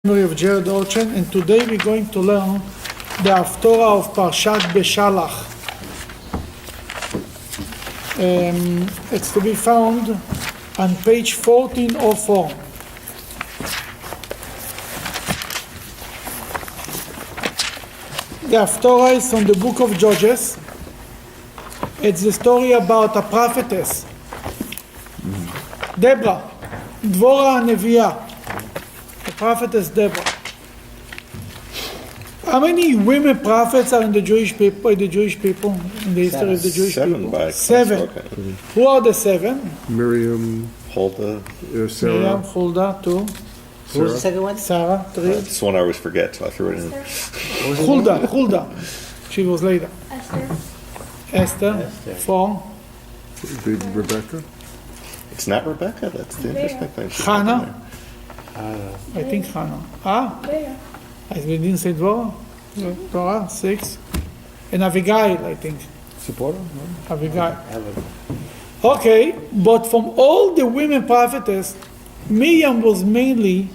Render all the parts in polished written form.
Of Jared Olchen, and today we're going to learn the Haftorah of Parshat Beshalach. It's to be found on page 1404. The Haftorah is from the book of Judges. It's the story about a prophetess, Deborah, Deborah Neviah. Prophetess Deborah. How many women prophets are in the Jewish people? In the history of the Jewish people? Seven. Who are the seven? Miriam, Huldah. Sarah. Miriam, Huldah, two. Who was the second one? Sarah, three. That's one I always forget, so I threw it in. Huldah. She was later. Esther. Four. Rebecca. It's not Rebecca. That's the interesting thing. Hannah. I think Hannah. We didn't say Dvorah. Dvorah, six. And Abigail, I think. Zipporah? Abigail. Okay, but from all the women prophetess, Miriam was mainly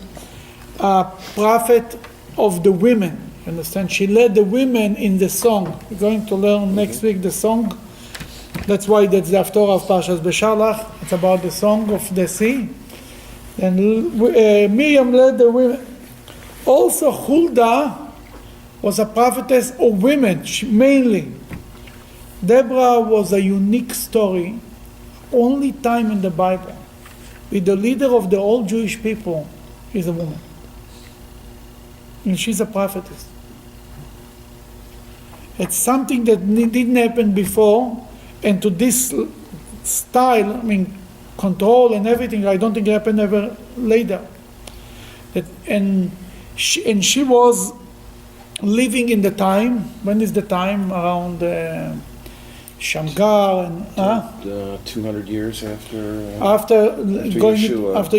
a prophet of the women. You understand? She led the women in the song. We're going to learn next week the song. That's why that's the Haftorah of Parshas Beshalach. It's about the song of the sea. And Miriam led the women. Also, Huldah was a prophetess of women, mainly. Deborah was a unique story, only time in the Bible, with the leader of the whole Jewish people is a woman. And she's a prophetess. It's something that didn't happen before, and to this style, control and everything, I don't think it happened ever later. And she was living in the time. When is the time? Around Shamgar and 200 years after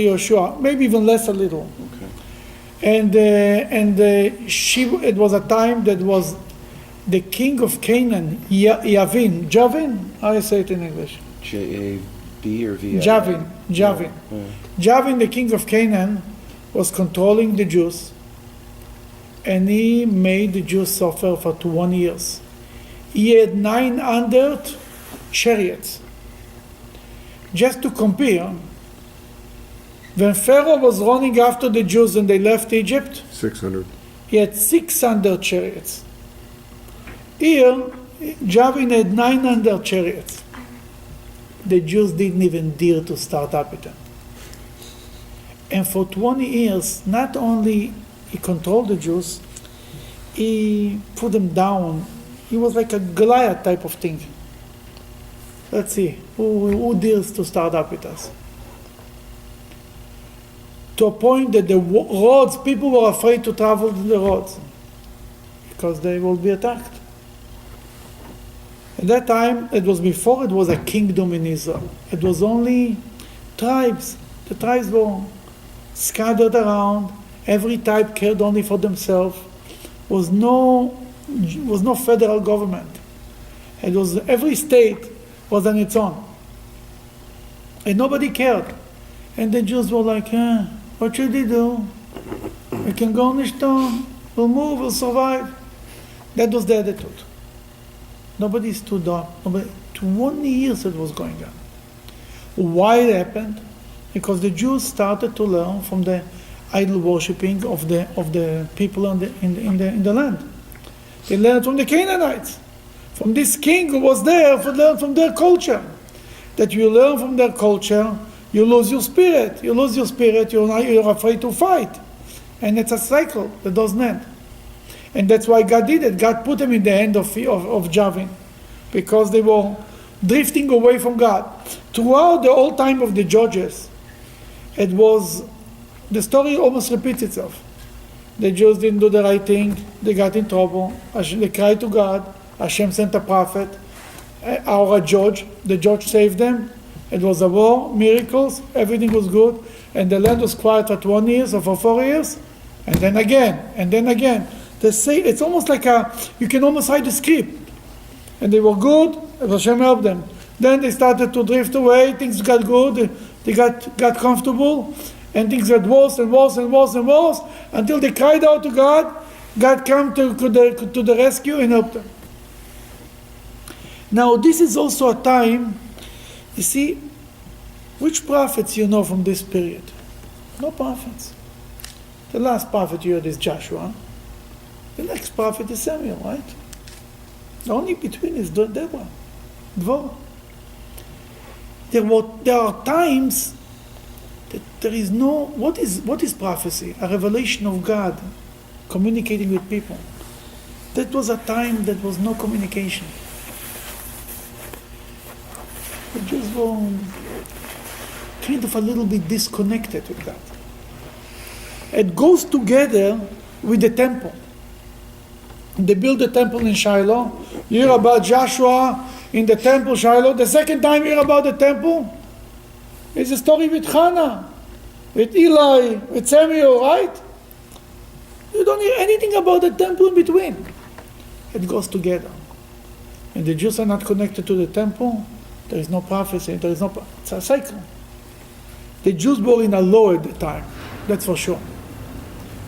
Yeshua, maybe even less a little. Okay. And it was a time that was the king of Canaan, Javin. How do you say it in English? J-A-B or V-I? Javin. Yeah. Javin, the king of Canaan, was controlling the Jews, and he made the Jews suffer for 21 years. He had 900 chariots. Just to compare, when Pharaoh was running after the Jews and they left Egypt, 600. he had 600 chariots. Here, Javin had 900 chariots. The Jews didn't even dare to start up with them. And for 20 years, not only he controlled the Jews, he put them down. He was like a Goliath type of thing. Let's see, who dares to start up with us? To a point that the roads, people were afraid to travel to the roads because they will be attacked. At that time, it was before it was a kingdom in Israel. It was only tribes. The tribes were scattered around. Every tribe cared only for themselves. Was no federal government. It was every state was on its own, and nobody cared. And the Jews were like, "What should we do? We can go on the stone. We'll move. We'll survive." That was the attitude. Nobody stood up. 20 years it was going on. Why it happened? Because the Jews started to learn from the idol worshipping of the people in the land. They learned from the Canaanites, from this king who was there, learn from their culture. That you learn from their culture, you lose your spirit. You lose your spirit, you're afraid to fight. And it's a cycle that doesn't end. And that's why God did it. God put them in the hand of Javin, because they were drifting away from God. Throughout the whole time of the Judges, the story almost repeats itself. The Jews didn't do the right thing. They got in trouble. They cried to God. Hashem sent a prophet or a judge. The judge saved them. It was a war, miracles, everything was good. And the land was quiet for 20 years or for 4 years. And then again. They say it's almost like you can almost hide the script. And they were good, and Hashem helped them. Then they started to drift away, things got good, they got comfortable, And things got worse and worse and worse and worse until they cried out to God. God came to the rescue and helped them. Now, this is also a time, you see, which prophets you know from this period? No prophets. The last prophet you heard is Joshua. The next prophet is Samuel, right? The only between is Deborah. Dvorah. There are times that there is no, what is prophecy? A revelation of God communicating with people. That was a time that was no communication. The Jews were kind of a little bit disconnected with that. It goes together with the temple. They built the temple in Shiloh. You hear about Joshua in the temple, Shiloh. The second time you hear about the temple is a story with Hannah, with Eli, with Samuel, right? You don't hear anything about the temple in between. It goes together. And the Jews are not connected to the temple. There is no prophecy. It's a cycle. The Jews were in a law at the time. That's for sure.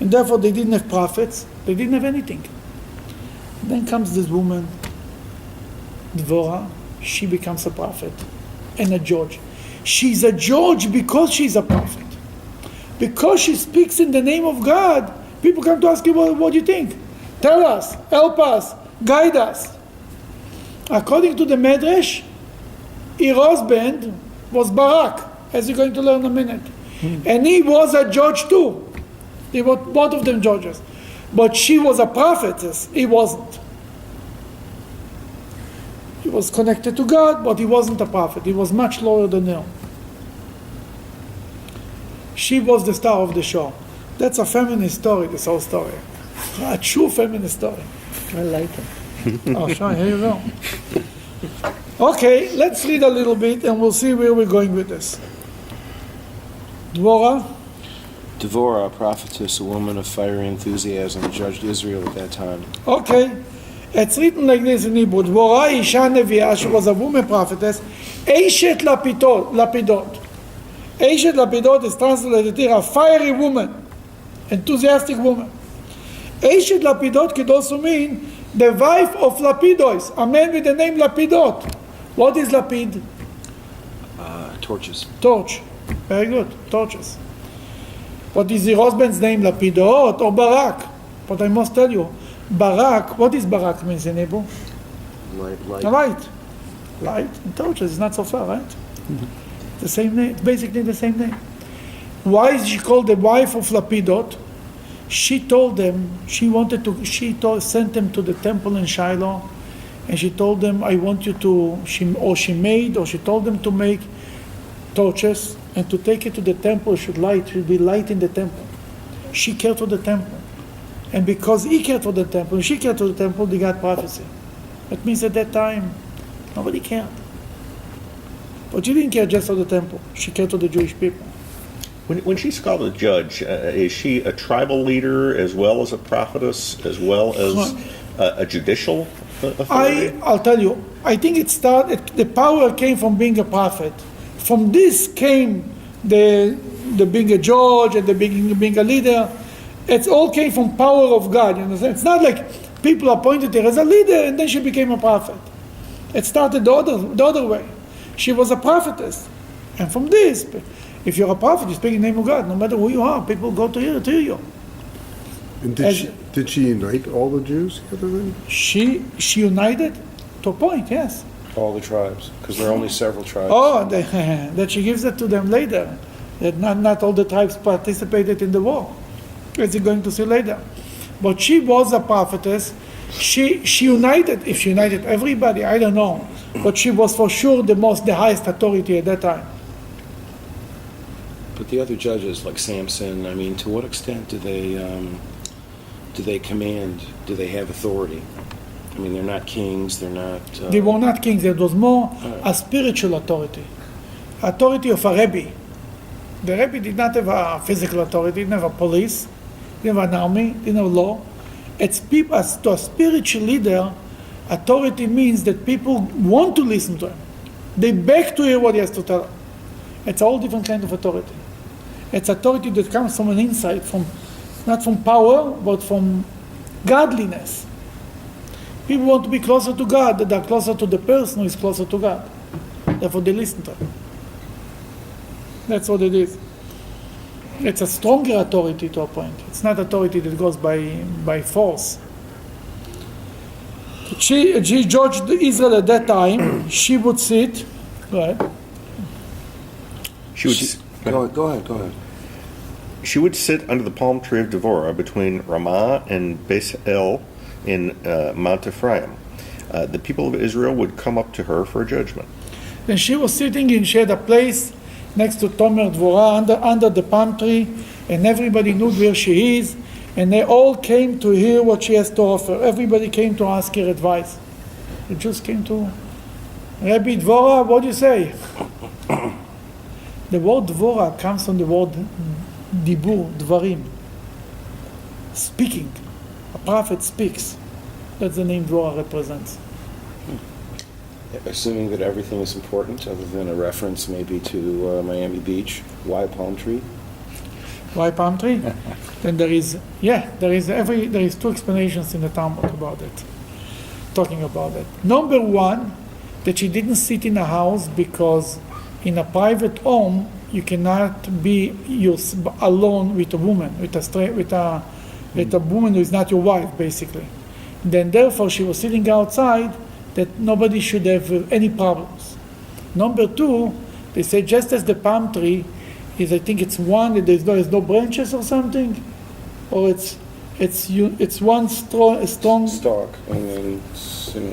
And therefore they didn't have prophets. They didn't have anything. Then comes this woman, Deborah. She becomes a prophet and a judge. She's a judge because she's a prophet. Because she speaks in the name of God, people come to ask you, well, what do you think? Tell us, help us, guide us. According to the Medrash, her husband was Barak, as you're going to learn in a minute. And he was a judge too. They were both of them judges. But she was a prophetess. He wasn't. He was connected to God, but he wasn't a prophet. He was much lower than her. She was the star of the show. That's a feminist story, this whole story. A true feminist story. I like it. Oh, sure, here you go. Okay, let's read a little bit and we'll see where we're going with this. Deborah? Deborah, a prophetess, a woman of fiery enthusiasm, judged Israel at that time. Okay. It's written like this in Hebrew. Deborah Isha Neviah, she was a woman prophetess. Eshet Lapidot. Eshet Lapidot is translated here, a fiery woman, enthusiastic woman. Eshet Lapidot could also mean the wife of Lapidos, a man with the name Lapidot. What is Lapid? Torches. Torch. Very good. Torches. What is the husband's name? Lapidot or Barak? But I must tell you, Barak, what is Barak means in Hebrew? Light. Light and torches is not so far, right? Mm-hmm. The same name, basically the same name. Why is she called the wife of Lapidot? She told them, she sent them to the temple in Shiloh, and she told them, I want you to, she told them to make torches, and to take it to the temple, should be light in the temple. She cared for the temple. And because he cared for the temple, and she cared for the temple, they got prophecy. That means at that time, nobody cared. But she didn't care just for the temple. She cared for the Jewish people. When she's called a judge, is she a tribal leader as well as a prophetess, as well as a judicial authority? I'll tell you, I think the power came from being a prophet. From this came the being a judge and the being a leader. It all came from power of God. You understand? It's not like people appointed her as a leader and then she became a prophet. It started the other way. She was a prophetess. And from this, if you're a prophet, you speak in the name of God. No matter who you are, people go to hear you. And did she unite all the Jews together then? She united to a point, yes. All the tribes, because there are only several tribes. Oh, that she gives it to them later. That not all the tribes participated in the war, as you're going to see later. But she was a prophetess. She united. If she united everybody, I don't know. But she was for sure the highest authority at that time. But the other judges, like Samson, I mean, to what extent do they command? Do they have authority? I mean, they're not kings. They're not. They were not kings. It was more a spiritual authority, authority of a rebbe. The rebbe did not have a physical authority. Didn't have a police. Didn't have an army. Didn't have law. It's people. As to a spiritual leader, authority means that people want to listen to him. They beg to hear what he has to tell them. It's a whole different kind of authority. It's authority that comes from an inside, from not from power, but from godliness. People want to be closer to God, that they're closer to the person who is closer to God. Therefore they listen to him. That's what it is. It's a stronger authority to a point. It's not authority that goes by force. She judged Israel at that time. She would sit. Go ahead. Go ahead. She would sit under the palm tree of Deborah between Ramah and Beshalach in Mount Ephraim. The people of Israel would come up to her for a judgment. Then she was sitting in, she had a place next to Tomer Dvorah under the palm tree, and everybody knew where she is, and they all came to hear what she has to offer. Everybody came to ask her advice. They just came to, Rabbi Dvorah, what do you say? The word Dvorah comes from the word Dibur, Dvarim. Speaking. A prophet speaks. That's the name Dvorah represents. Assuming that everything is important, other than a reference maybe to Miami Beach, why palm tree? Why palm tree? Then there is two explanations in the Talmud about it, talking about it. Number one, that she didn't sit in a house because in a private home you cannot be alone with a woman, with a woman who is not your wife, basically. Then therefore she was sitting outside, that nobody should have any problems. Number two, they say just as the palm tree is, I think it's one that there's no branches or something, or it's one strong Stalk, and then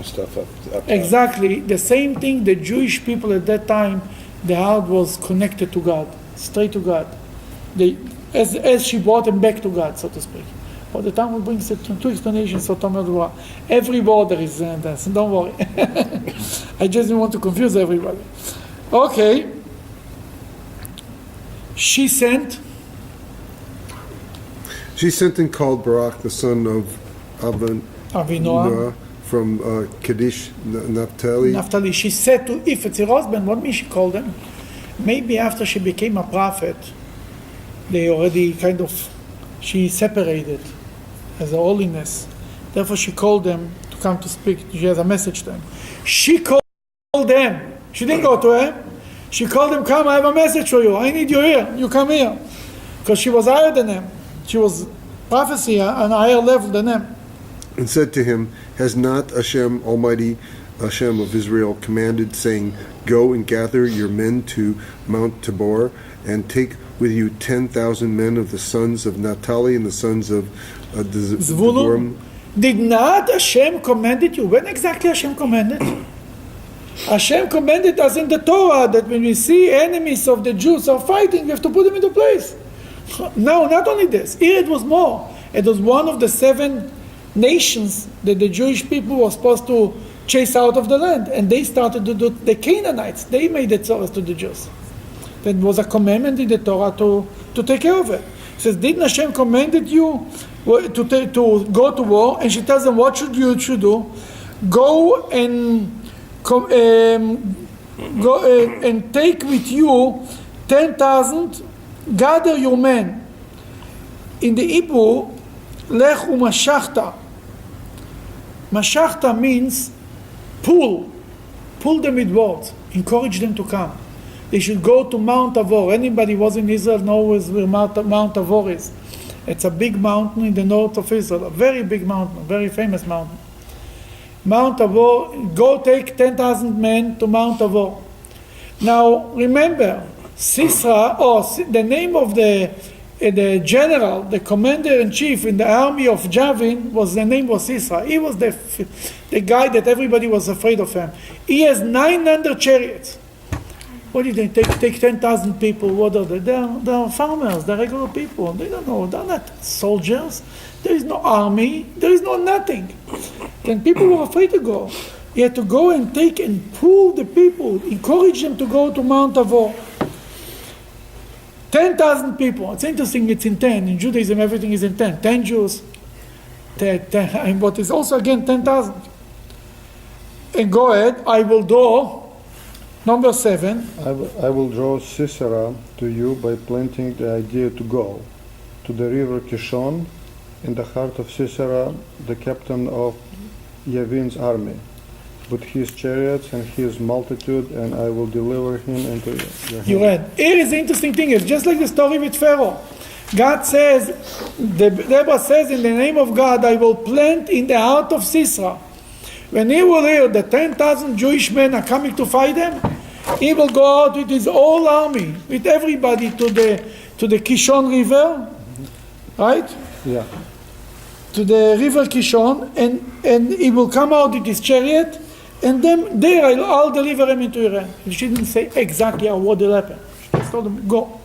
stuff up. Exactly the same thing. The Jewish people at that time, the heart was connected to God, straight to God. As she brought them back to God, so to speak. But the Talmud brings two explanations for Tomer Dvorah. Every word there is that, so don't worry. I just didn't want to confuse everybody. Okay. She sent and called Barak, the son of Avinoam, from Kadesh, Naphtali. She said to, if it's her husband, what means she called him? Maybe after she became a prophet, they already she separated as a holiness. Therefore she called them to come to speak. She has a message to them. She called them. She didn't go to him. She called them, come, I have a message for you. I need you here. You come here. Because she was higher than them. She was prophecy on a higher level than them. And said to him, has not Hashem, Almighty Hashem of Israel, commanded, saying, go and gather your men to Mount Tabor, and take with you 10,000 men of the sons of Naphtali and the sons of Zvulun? Did not Hashem commanded you? When exactly Hashem commanded? Hashem commanded us in the Torah that when we see enemies of the Jews are fighting, we have to put them into place. No, not only this. Here it was more. It was one of the 7 nations that the Jewish people were supposed to chase out of the land. And they started to do, the Canaanites, they made it so as to the Jews. That was a commandment in the Torah to take care of it. It says, didn't Hashem commanded you to go to war? And she tells them, what should you do? Go and take with you 10,000, gather your men. In the Hebrew, lech umashachta. Mashachta means pull them with words, encourage them to come. They should go to Mount Tabor. Anybody who was in Israel knows where Mount Tabor is. It's a big mountain in the north of Israel, a very big mountain, a very famous mountain. Mount Tabor, go take 10,000 men to Mount Tabor. Now, remember, Sisra, the name of the general, the commander-in-chief in the army of Javin, the name was Sisra. He was the guy that everybody was afraid of him. He has 900 chariots. What do you think? Take 10,000 people. What are they? They're farmers. They're regular people. They don't know. They're not soldiers. There is no army. There is no nothing. Then people were afraid to go. You had to go and take and pull the people, encourage them to go to Mount Tabor. 10,000 people. It's interesting. It's in 10. In Judaism, everything is in 10. 10 Jews. 10, but it's also again 10,000. And go ahead. I will do Number 7. I will draw Sisera to you by planting the idea to go to the river Kishon in the heart of Sisera, the captain of Yavin's army, with his chariots and his multitude, and I will deliver him into your You hand. read. Here is the interesting thing. It's just like the story with Pharaoh. God says, Deborah says, in the name of God, I will plant in the heart of Sisera. When he will hear that 10,000 Jewish men are coming to fight them, he will go out with his whole army, with everybody to the Kishon River, right? Yeah. To the river Kishon, and he will come out with his chariot, and then there I'll deliver him into your hand. She didn't say exactly what will happen. She just told him, go.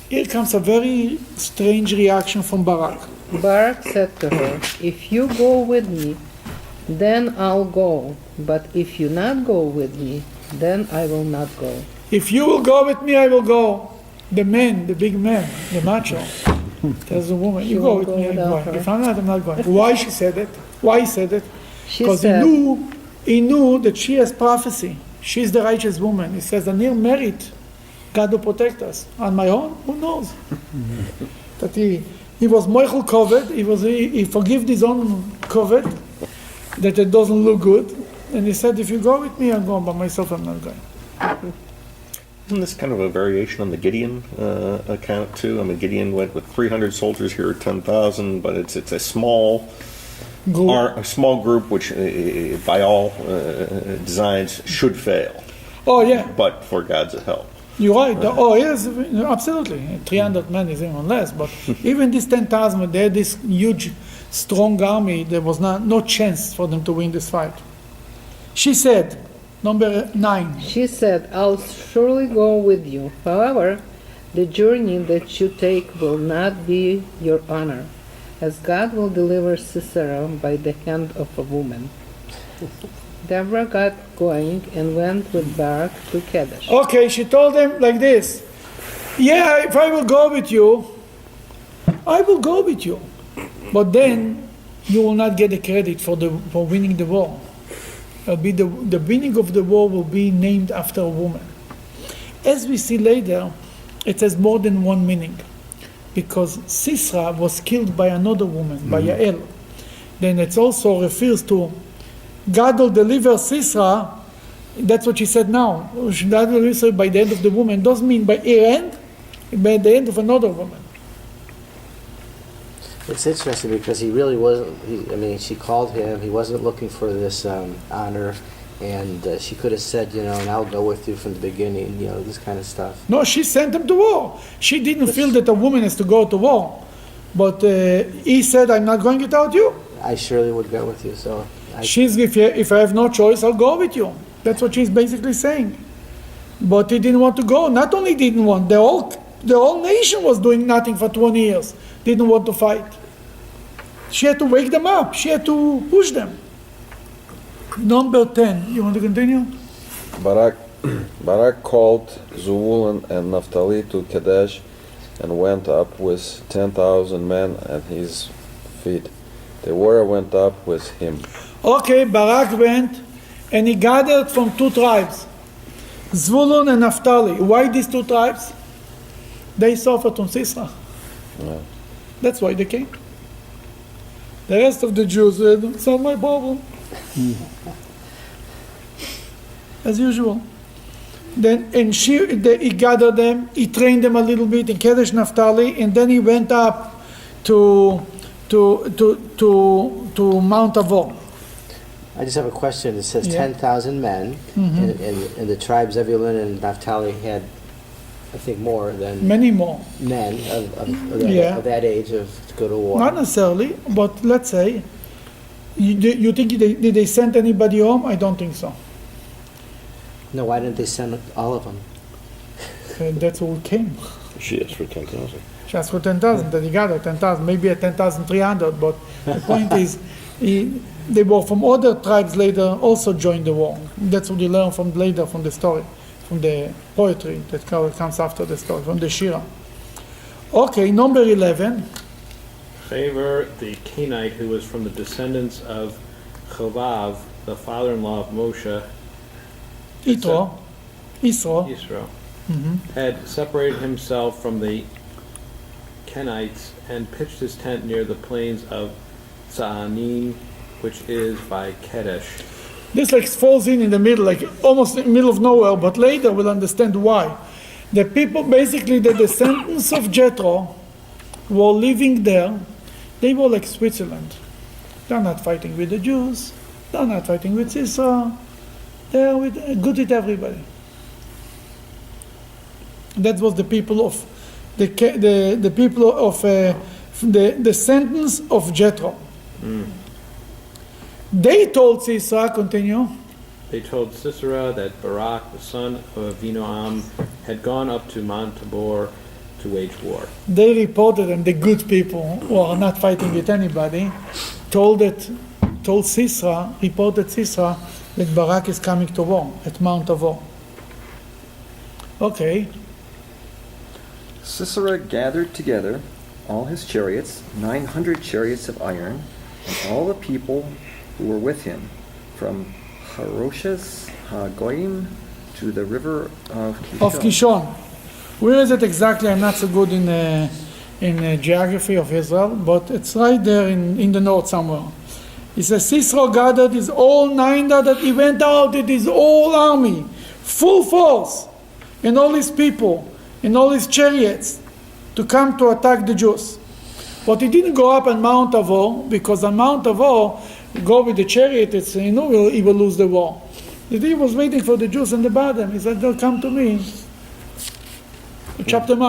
Here comes a very strange reaction from Barak. Barak said to her, if you go with me, then I'll go, but if you not go with me, then I will not go. If you will go with me, I will go. The man, the big man, the macho, tells the woman, you go with me, I'm without going. her. If I'm not, I'm not going. Why she said it? Why he said it? She Because said, he knew that she has prophecy. She's the righteous woman. He says, Anir merit. God will protect us. On my own, who knows? That he was Moichel covered. He forgave his own covered, that it doesn't look good. And he said, if you go with me, I'm going. By myself, I'm not going. Isn't this kind of a variation on the Gideon account too? I mean, Gideon went with 300 soldiers, here are 10,000, but it's a small group which, by all designs, should fail. Oh, yeah. But for God's help. You're right. Oh, yes, absolutely. 300 men is even less. But even this 10,000, they had this huge, strong army. There was no chance for them to win this fight. She said, number 9. she said, I'll surely go with you. However, the journey that you take will not be your honor, as God will deliver Sisera by the hand of a woman. Deborah got going and went with Barak to Kadesh. Okay, she told them like this. Yeah, if I will go with you, I will go with you. But then you will not get the credit for winning the war. It'll be the winning of the war will be named after a woman. As we see later, it has more than one meaning. Because Sisera was killed by another woman, by Yael. Then it also refers to God will deliver Sisera. That's what she said now. God will deliver Sisera by the end of the woman. Doesn't mean by her end, by the end of another woman. It's interesting because he really wasn't, she called him, he wasn't looking for this honor, and she could have said, and I'll go with you from the beginning, this kind of stuff. No, she sent him to war. She didn't feel that a woman has to go to war. But he said, I'm not going without you. I surely would go with you, so... If I have no choice, I'll go with you. That's what she's basically saying. But he didn't want to go. Not only didn't want, the whole nation was doing nothing for 20 years. Didn't want to fight. She had to wake them up. She had to push them. Number 10. You want to continue? Barak called Zebulun and Naphtali to Kadesh and went up with 10,000 men at his feet. Deborah went up with him. Okay, Barak went and he gathered from 2 tribes, Zvulun and Naphtali. Why these 2 tribes? They suffered from Sisera. Yeah. That's why they came. The rest of the Jews said, it's not my problem. As usual. Then he gathered them, he trained them a little bit in Kadesh Naphtali, and then he went up to Mount Avon. I just have a question. It says Yeah. 10,000 men, and the tribes Zebulun and Naphtali had, I think, more than Many more. men Yeah. of that age to go to war. Not necessarily, but let's say, you think did they send anybody home? I don't think so. No, why didn't they send all of them? And that's all came. She asked for 10,000. She asked for 10,000, then he gathered 10,000, maybe at 10,300, but the point is, they were from other tribes later also joined the war. That's what we learn from later from the story, from the poetry that comes after the story, from the Shira. Okay, number 11. Favor the Canaanite, who was from the descendants of Chovav, the father-in-law of Moshe, Israel. Israel, had separated himself from the Kenites and pitched his tent near the plains of Sa'anim, which is by Kadesh. This like falls in the middle, like almost in the middle of nowhere, but later we'll understand why. The people, basically the descendants of Jethro, were living there. They were like Switzerland. They're not fighting with the Jews. They're not fighting with Sisera. They're good with everybody. That was the people of the people of the descendants of Jethro. They told Sisera, continue. They told Sisera that Barak, the son of Avinoam, had gone up to Mount Tabor to wage war. They reported, and the good people who are not fighting with anybody reported Sisera that Barak is coming to war at Mount Tabor. Okay. Sisera gathered together all his chariots, 900 chariots of iron, and all the people who were with him, from Haroshes Hagoyim to the river of Kishon. Of Kishon. Where is it exactly? I'm not so good in geography of Israel, but it's right there in the north somewhere. It says Sisera gathered his all 900, he went out with his whole army, full force, and all his people, and all his chariots, to come to attack the Jews. But he didn't go up on Mount Tabor, because on Mount Tabor, go with the chariot, he will lose the war. He was waiting for the Jews in the bottom. He said, they'll come to me. We'll chop them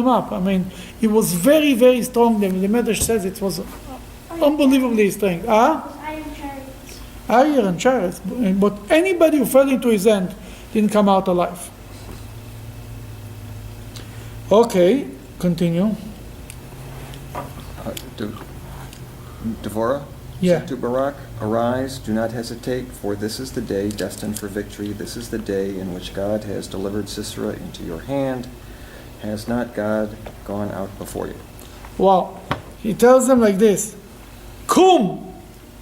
up. I mean, he was very, very strong. The Medrash says it was unbelievably strong. Iron chariots. But anybody who fell into his hand didn't come out alive. Okay, continue. Deborah Yeah. said to Barak, "Arise, do not hesitate, for this is the day destined for victory. This is the day in which God has delivered Sisera into your hand. Has not God gone out before you?" Wow. He tells them like this. Kum!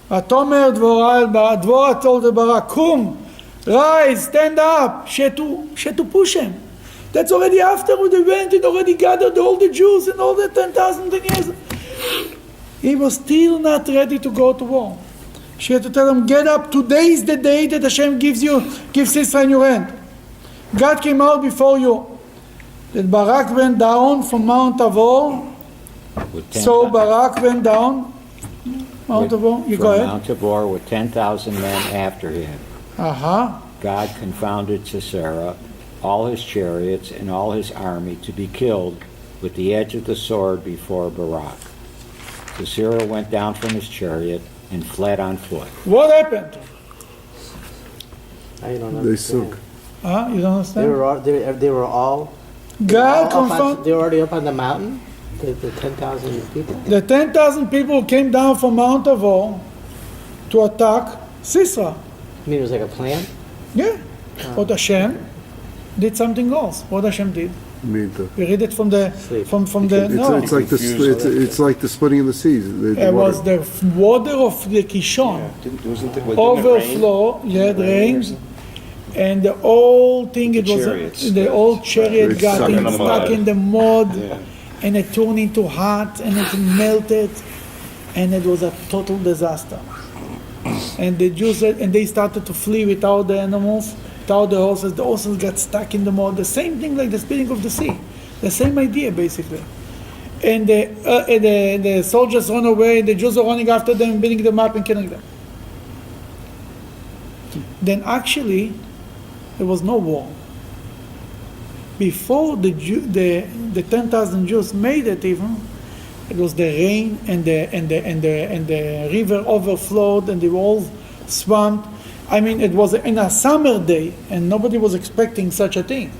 Atomer Dvorah told the Barak, Kum! Rise, stand up! She had to push him. That's already after they went and already gathered all the Jews and all the 10,000 years. He was still not ready to go to war. She had to tell him, get up, today is the day that Hashem gives Sisera in your hand. God came out before you. That Barak went down from Mount Tabor. So Barak went down Mount Tabor. You go ahead. Mount Tabor with 10,000 men after him. God confounded Sisera, all his chariots and all his army to be killed with the edge of the sword before Barak. Sisera went down from his chariot and fled on foot. What happened? I don't understand. They sunk. You don't understand? They were all. God confounded. They were already up on the mountain. The 10,000 people. The 10,000 people came down from Mount Tabor to attack Sisera. You mean it was like a plan? Yeah. But Hashem did something else. What Hashem did? We read it from the no. It's like the splitting of the seas. It was the water of the Kishon overflow. Yeah, it rained, and the whole thing. The old chariot got stuck in the mud, and it turned into hot, and it melted, and it was a total disaster. And the Jews and they started to flee without the animals. Without the horses got stuck in the mud. The same thing like the splitting of the sea. The same idea, basically. And the soldiers run away, the Jews are running after them, beating them up and killing them. Then actually, there was no war. Before the 10,000 Jews made it even, it was the rain and the river overflowed and they were all swamped. I mean, it was in a summer day, and nobody was expecting such a thing.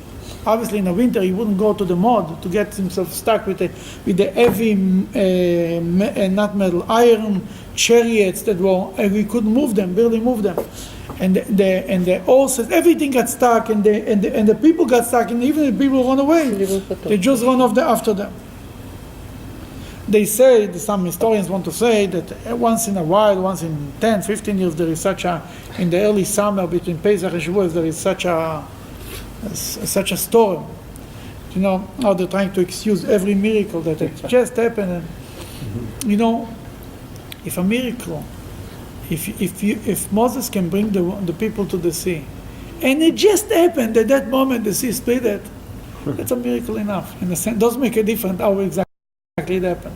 Obviously, in the winter, he wouldn't go to the mud to get himself stuck with the heavy, not metal, iron chariots that were, and we couldn't move them, barely move them, and the horses, everything got stuck, and the people got stuck, and even the people run away. The Jews run after them. They say, some historians want to say, that once in a while, once in 10, 15 years, there is such a, in the early summer between Pesach and Shavuos, there is such a storm. You know, how they're trying to excuse every miracle that it just happened. And, you know, if a miracle, if Moses can bring the people to the sea, and it just happened at that moment, the sea split it, that's a miracle enough. In a sense, doesn't make a difference how exactly it happened.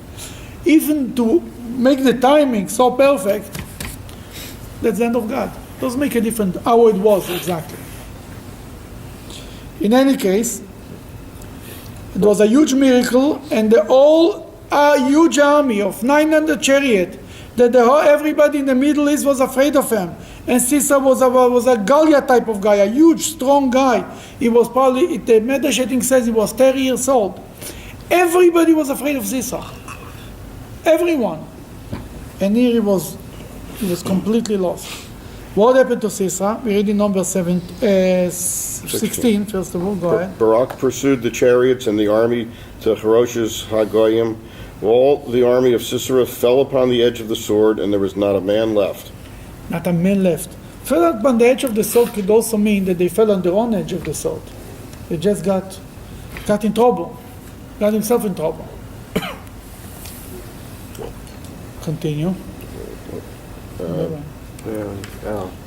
Even to make the timing so perfect, that's the hand of God. Doesn't make a difference how it was exactly. In any case, it was a huge miracle, and a huge army of 900 chariots, that everybody in the Middle East was afraid of him. And Sisera was a Goliath type of guy, a huge, strong guy. He was probably, the Medrash I think says he was 30 years old. Everybody was afraid of Sisera. Everyone. And here he was completely lost. What happened to Sisera? We read in number 16, first of all, go ahead. Barak pursued the chariots and the army to Harosh's Hagoyim. All the army of Sisera fell upon the edge of the sword, and there was not a man left. Not a man left. Fell upon the edge of the sword could also mean that they fell on their own edge of the sword. They just got in trouble. Got himself in trouble. Continue.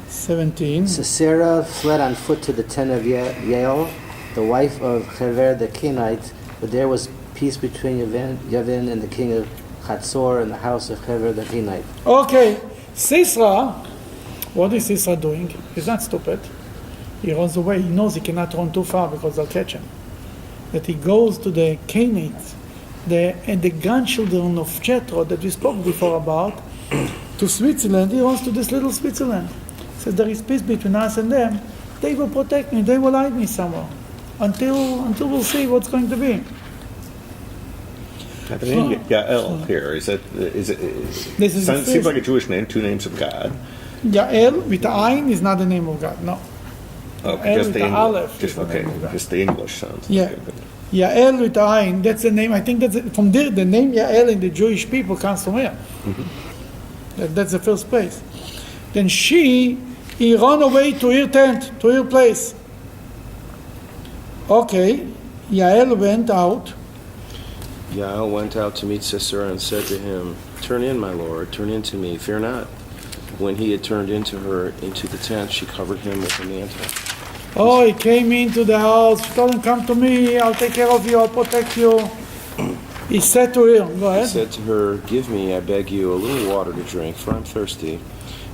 17. Sisera fled on foot to the tent of Yael, the wife of Hever the Kenite, but there was peace between Yavin and the king of Hatzor and the house of Hever the Kenite. Okay, Sisera, what is Sisera doing? He's not stupid. He runs away. He knows he cannot run too far because they'll catch him. That he goes to the Canaanites, and the grandchildren of Jethro that we spoke before about, to Switzerland. He runs to this little Switzerland. Says there is peace between us and them. They will protect me. They will hide me somewhere until we'll see what's going to be. The name Yael here is it? Seems like a Jewish name. Two names of God. Yael with the Ayin is not the name of God. No. Oh, just the Aleph. Just the English sounds. Yeah. Yael with the Ayin. That's the name. I think that's from there. The name Yael in the Jewish people comes from here. Mm-hmm. That's the first place. Then he ran away to her tent, to her place. Okay, Yael went out. Yael went out to meet Sisera and said to him, "Turn in, my lord, turn in to me, fear not." When he had turned into the tent, she covered him with a mantle. Oh, he came into the house. She told him, "Come to me, I'll take care of you, I'll protect you." He said to her, go ahead. He said to her, "Give me, I beg you, a little water to drink, for I'm thirsty."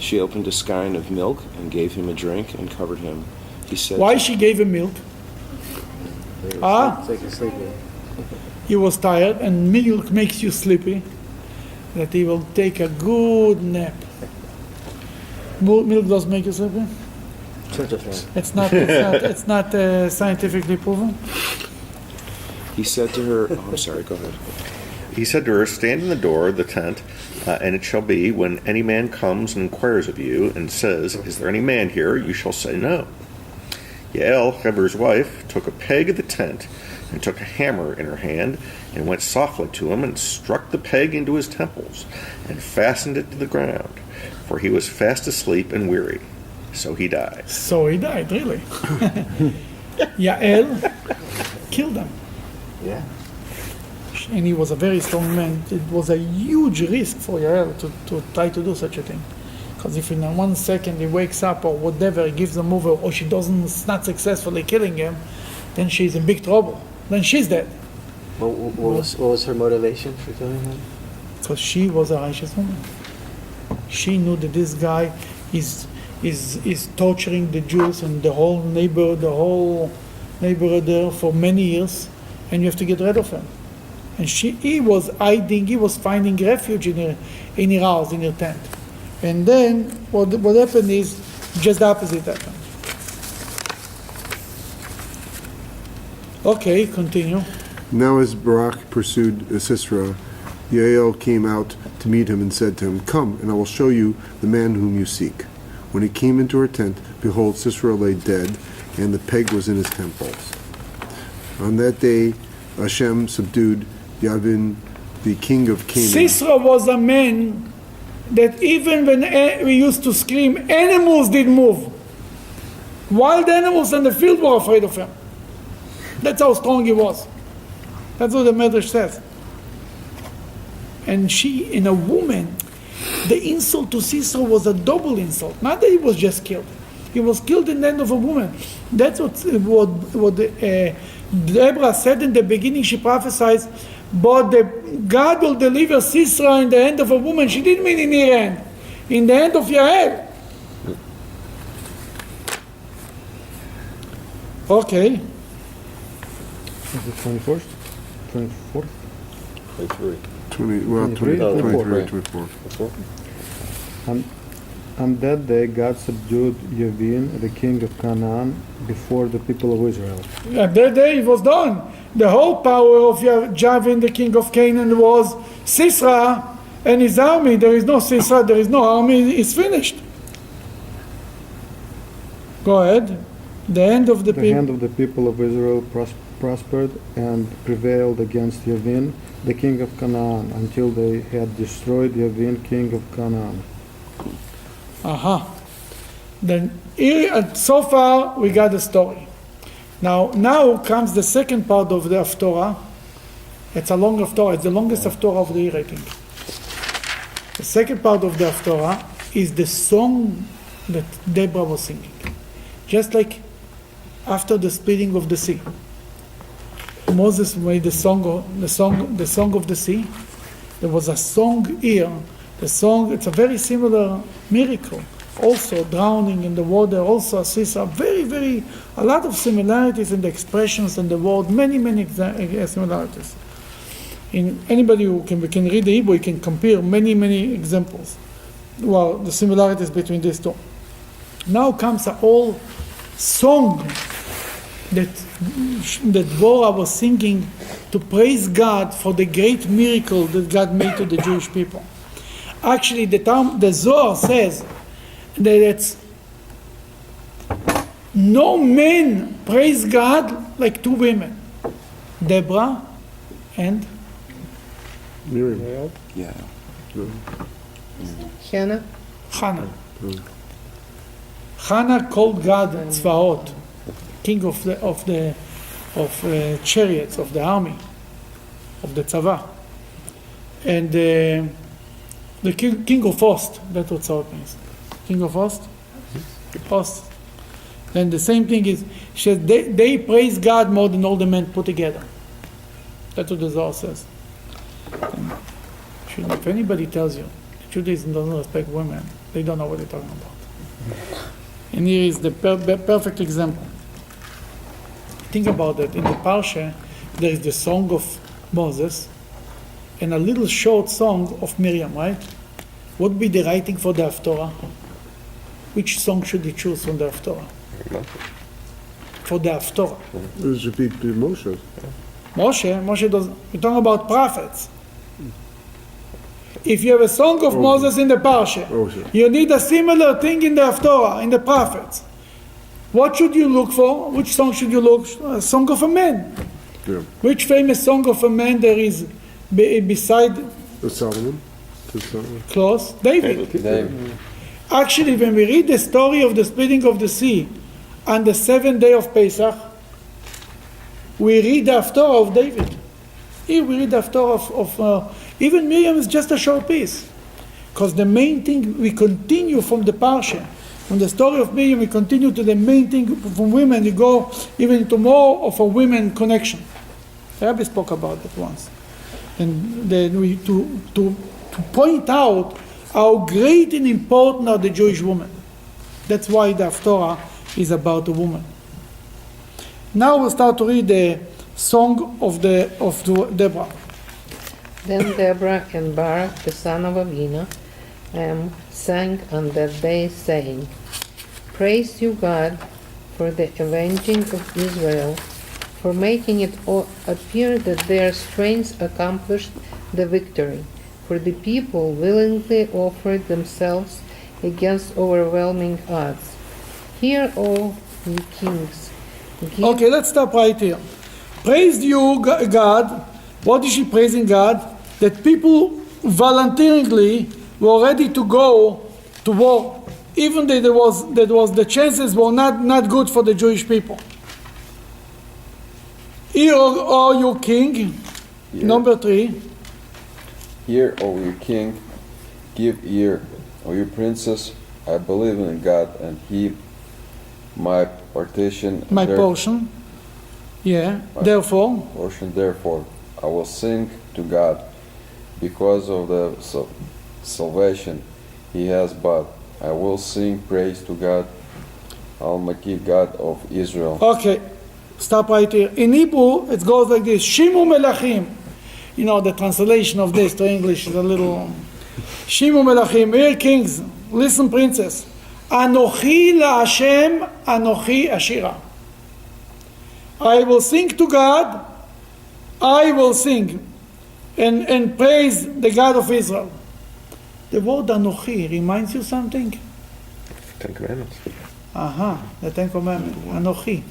She opened a skein of milk and gave him a drink and covered him. He said, "Why she gave him milk?" He was tired, and milk makes you sleepy. That he will take a good nap. Milk does make you sleepy. It's not scientifically proven. He said to her, "Oh, I'm sorry. Go ahead." He said to her, "Stand in the door of the tent, and it shall be, when any man comes and inquires of you, and says, 'Is there any man here?' you shall say no." Yael, Heber's wife, took a peg of the tent, and took a hammer in her hand, and went softly to him, and struck the peg into his temples, and fastened it to the ground, for he was fast asleep and weary. So he died. So he died, really. Yael killed him. Yeah. And he was a very strong man. It was a huge risk for Yael to try to do such a thing. Because if in 1 second he wakes up or whatever, he gives him over, or she's not successfully killing him, then she's in big trouble. Then she's dead. What was her motivation for killing him? Because she was a righteous woman. She knew that this guy is torturing the Jews and the whole neighborhood there for many years, and you have to get rid of him. And he was hiding, he was finding refuge in her house, in her tent. And then what happened is just the opposite happened. Okay, continue. Now as Barak pursued Sisera, Yael came out to meet him and said to him, "Come, and I will show you the man whom you seek." When he came into her tent, behold, Sisera lay dead, and the peg was in his temples. On that day Hashem subdued Yavin the king of Canaan. Sisera was a man that even when we used to scream, animals did move. Wild animals in the field were afraid of him. That's how strong he was. That's what the Medrash says. And she, in a woman, the insult to Sisera was a double insult. Not that he was just killed. He was killed in the hand of a woman. That's what Deborah said in the beginning. She prophesied, but God will deliver Sisera in the hand of a woman. She didn't mean in her hand, in the hand of Yael. Okay. Is it 21st? 24th? 24. On that day God subdued Yavin, the king of Canaan, before the people of Israel. At that day it was done. The whole power of Yavin, the king of Canaan, was Sisera and his army. There is no Sisera, there is no army, it's finished. Go ahead. The hand of the hand of the people of Israel prospered and prevailed against Yavin, the king of Canaan, until they had destroyed Yavin, king of Canaan. Then here, so far we got the story. Now comes the second part of the Haftorah. It's a long Haftorah. It's the longest Haftorah of the year, I think. The second part of the Haftorah is the song that Deborah was singing. Just like after the splitting of the sea, Moses made the song of the sea. There was a song here. The song, it's a very similar miracle. Also drowning in the water, also Sisera. A lot of similarities in the expressions and the word. Many similarities. Anybody who can read the Hebrew, you can compare many examples. Well, the similarities between these two. Now comes a whole song that Deborah was singing to praise God for the great miracle that God made to the Jewish people. Actually, the Zohar says that no man praise God like two women, Deborah and Miriam. Yeah. Hannah. Hannah called God Tzvaot, king of chariots, of the army, of the tzava, and the king of host. That's what Tzvaot means. King of host. Then the same thing is, she says they praise God more than all the men put together. That's what the Zohar says. And if anybody tells you Judaism doesn't respect women, they don't know what they're talking about. And here is the perfect example. Think about it. In the Parsha, there is the song of Moses and a little short song of Miriam, right? What would be the writing for the Haftorah? Which song should you choose from the Haftorah? For the Haftorah. This should be Moshe. Moshe doesn't. We're talking about prophets. If you have a song of Moses in the Parsha, you need a similar thing in the Haftorah, in the prophets. What should you look for? Which song should you look for? A song of a man. Yeah. Which famous song of a man there is beside Solomon? Close? David. Actually, when we read the story of the splitting of the sea on the 7th day of Pesach, we read the Haftorah of David. Here we read the Haftorah of even Miriam is just a short piece. Because the main thing, we continue from the Parsha. From the story of Miriam, we continue to the main thing from women. You go even to more of a women connection. Rabbi spoke about that once. And then we to point out how great and important are the Jewish women. That's why the Haftorah is about a woman. Now we'll start to read the song of Deborah. Then Deborah and Barak, the son of Avina, sang on that day, saying, Praise you, God, for the avenging of Israel, for making it appear that their strength accomplished the victory. For the people willingly offered themselves against overwhelming odds. Hear, O ye kings. Okay, let's stop right here. Praise you, God. What is she praising God? that people voluntarily were ready to go to war, even though the chances were not good for the Jewish people. Hear, O your king, number 3. Hear, O your king, give ear, O your princess, I believe in God, and He my portion. Yeah, therefore, I will sing to God because of the salvation He has bought. I will sing praise to God, Almighty God of Israel. Okay, stop right here. In Hebrew, it goes like this: Shimu Melachim. You know, the translation of this to English is a little. Shimu Melachim, hear kings, listen, princess. Anochi LaHashem, Anochi Ashira. I will sing to God, I will sing and praise the God of Israel. The word Anochi reminds you something? Ten Commandments. The Ten Commandments. Anochi.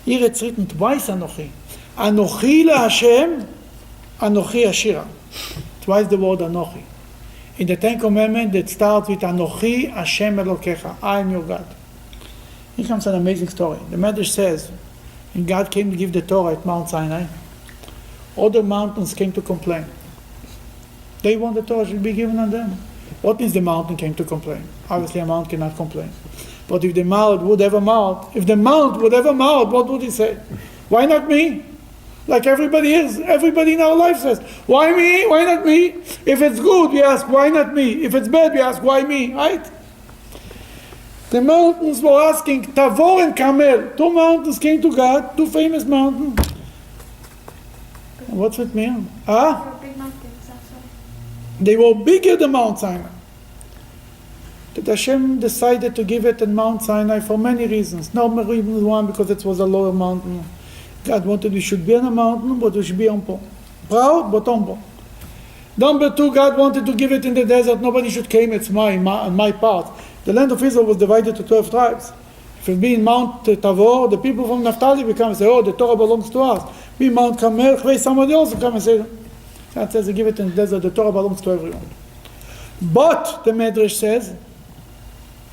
Here it's written twice Anochi. Anochi LaHashem, Anochi Ashira. Twice the word Anochi. In the Ten Commandments that starts with Anochi Hashem Elokecha, I am your God. Here comes an amazing story. The Medrash says, when God came to give the Torah at Mount Sinai, other mountains came to complain. They want the Torah should be given on them. What means the mountain came to complain? Obviously a mountain cannot complain. But if the mount would have a mouth, what would he say? Why not me? Like everybody else, everybody in our life says, why me? Why not me? If it's good, we ask, why not me? If it's bad, we ask, why me? Right? The mountains were asking, Tavor and Carmel. 2 mountains came to God, 2 famous mountains. What's it mean? They were bigger than Mount Sinai. That Hashem decided to give it at Mount Sinai for many reasons. Number one, because it was a lower mountain. God wanted we should be on a mountain, but we should be humble. Proud, but humble. Number 2, God wanted to give it in the desert. Nobody should claim it's my part. The land of Israel was divided to 12 tribes. If it be in Mount Tavor, the people from Naphtali will come and say, oh, the Torah belongs to us. Be Mount Carmel, somebody else will come and say, God says, give it in the desert, the Torah belongs to everyone. But, the Medrash says,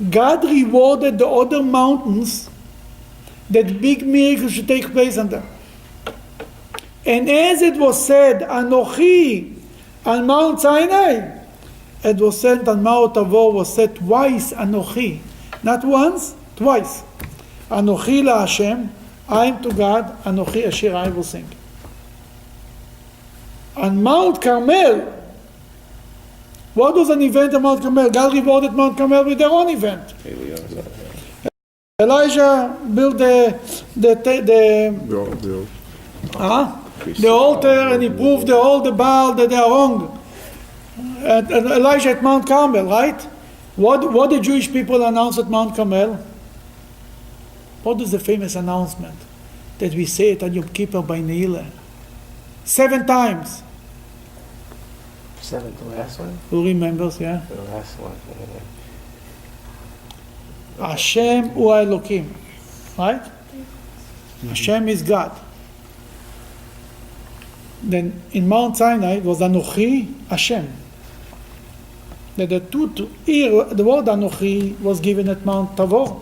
God rewarded the other mountains that big miracles should take place on them. And as it was said, Anochi, on Mount Sinai, it was said on Mount Tavor was said twice, Anochi. Not once, twice. Anochi LaHashem, I am to God, Anochi Asher, I will sing. On Mount Carmel, what was an event on Mount Carmel? God rewarded Mount Carmel with their own event. Elijah built the altar, and he proved all the Baal that they are wrong. And Elijah at Mount Carmel, right? What the Jewish people announced at Mount Carmel? What is the famous announcement that we say it at Yom Kippur by Ne'ilah? 7 times. 7, the last one? Who remembers, yeah? The last one. Hashem hu Elokim, right? Hashem is God. Then in Mount Sinai it was Anochi Hashem. The word Anochi was given at Mount Tavor.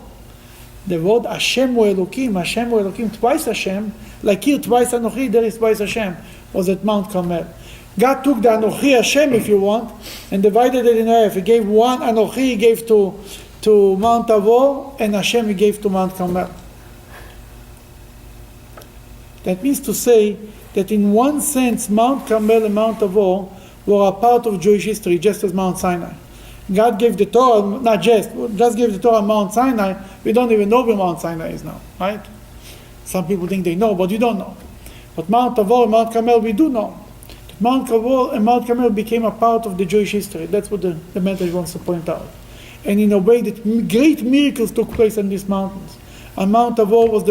The word Hashem hu Elokim, twice Hashem, like here twice Anochi, there is twice Hashem, was at Mount Carmel. God took the Anochi Hashem, if you want, and divided it in half. He gave one Anochi, he gave to Mount Tavor, and Hashem he gave to Mount Carmel. That means to say that in one sense, Mount Carmel and Mount Tavor were a part of Jewish history, just as Mount Sinai. God gave the Torah, just gave the Torah on Mount Sinai. We don't even know where Mount Sinai is now, right? Some people think they know, but you don't know. But Mount Tavor and Mount Carmel, we do know. Mount Tavor and Mount Carmel became a part of the Jewish history. That's what the Medrash wants to point out. And in a way that great miracles took place on these mountains. On Mount Tavor was